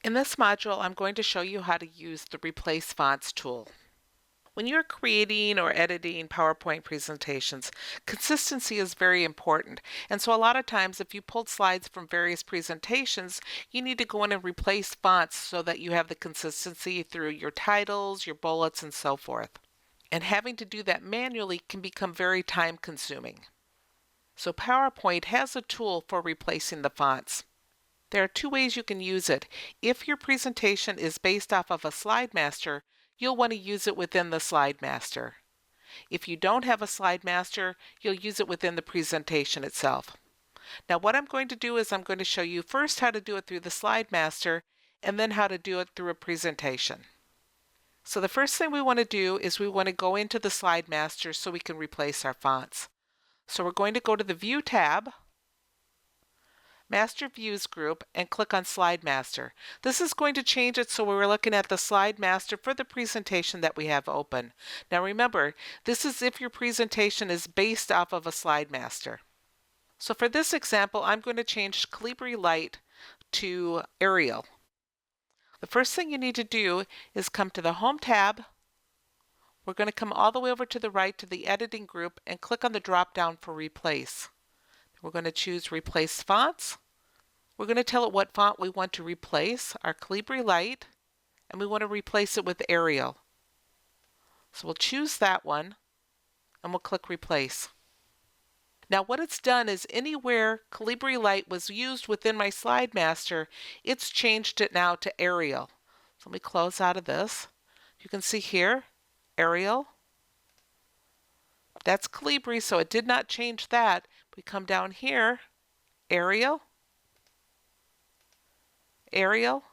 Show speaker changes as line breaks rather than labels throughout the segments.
In this module, I'm going to show you how to use the Replace Fonts tool. When you're creating or editing PowerPoint presentations, consistency is very important. And so a lot of times if you pulled slides from various presentations, you need to go in and replace fonts so that you have the consistency through your titles, your bullets, and so forth. And having to do that manually can become very time consuming. So PowerPoint has a tool for replacing the fonts. There are two ways you can use it. If your presentation is based off of a slide master, you'll want to use it within the slide master. If you don't have a slide master, you'll use it within the presentation itself. Now what I'm going to do is I'm going to show you first how to do it through the slide master and then how to do it through a presentation. So the first thing we want to do is we want to go into the slide master so we can replace our fonts. So we're going to go to the View tab, Master Views group, and click on Slide Master. This is going to change it so we're looking at the Slide Master for the presentation that we have open. Now remember, this is if your presentation is based off of a Slide Master. So for this example, I'm going to change Calibri Light to Arial. The first thing you need to do is come to the Home tab. We're going to come all the way over to the right to the Editing group and click on the drop down for Replace. We're going to choose Replace Fonts. We're going to tell it what font we want to replace, our Calibri Light, and we want to replace it with Arial. So we'll choose that one and we'll click Replace. Now what it's done is anywhere Calibri Light was used within my slide master, it's changed it now to Arial. So let me close out of this. You can see here, Arial. That's Calibri, so it did not change that. We come down here, Arial, Arial.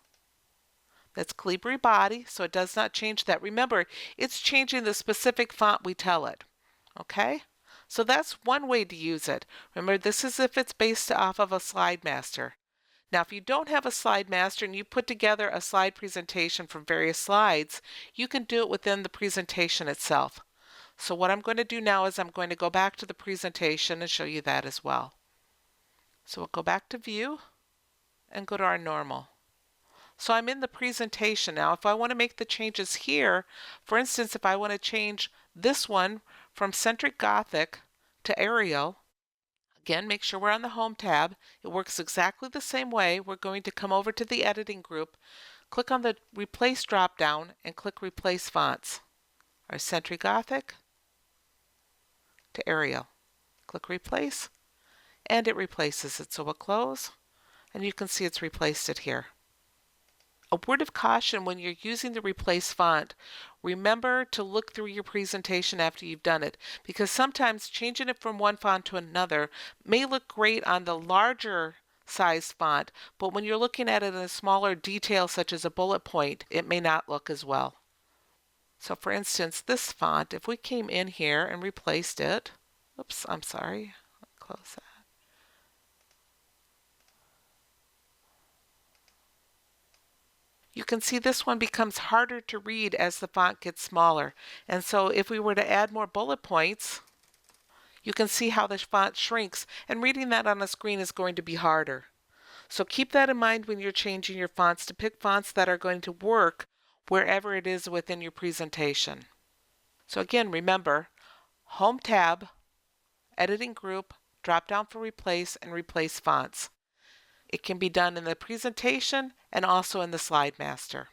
That's Calibri Body, so it does not change that. Remember, it's changing the specific font we tell it. Okay? So that's one way to use it. Remember, this is if it's based off of a slide master. Now, if you don't have a slide master and you put together a slide presentation from various slides, you can do it within the presentation itself. So what I'm going to do now is I'm going to go back to the presentation and show you that as well. So we'll go back to View and go to our normal. So I'm in the presentation now. If I want to make the changes here, for instance, if I want to change this one from Centric Gothic to Arial, again, make sure we're on the Home tab. It works exactly the same way. We're going to come over to the Editing group, click on the Replace drop-down, and click Replace Fonts. Our Centric Gothic to Arial. Click Replace, and it replaces it. So we'll close, and you can see it's replaced it here. A word of caution when you're using the Replace font, remember to look through your presentation after you've done it, because sometimes changing it from one font to another may look great on the larger size font, but when you're looking at it in a smaller detail such as a bullet point, it may not look as well. So for instance, this font, if we came in here and replaced it, oops, I'm sorry, close that. You can see this one becomes harder to read as the font gets smaller. And so if we were to add more bullet points, you can see how the font shrinks, and reading that on a screen is going to be harder. So keep that in mind when you're changing your fonts, to pick fonts that are going to work wherever it is within your presentation. So again, remember, Home tab, Editing group, drop down for Replace, and Replace Fonts. It can be done in the presentation and also in the slide master.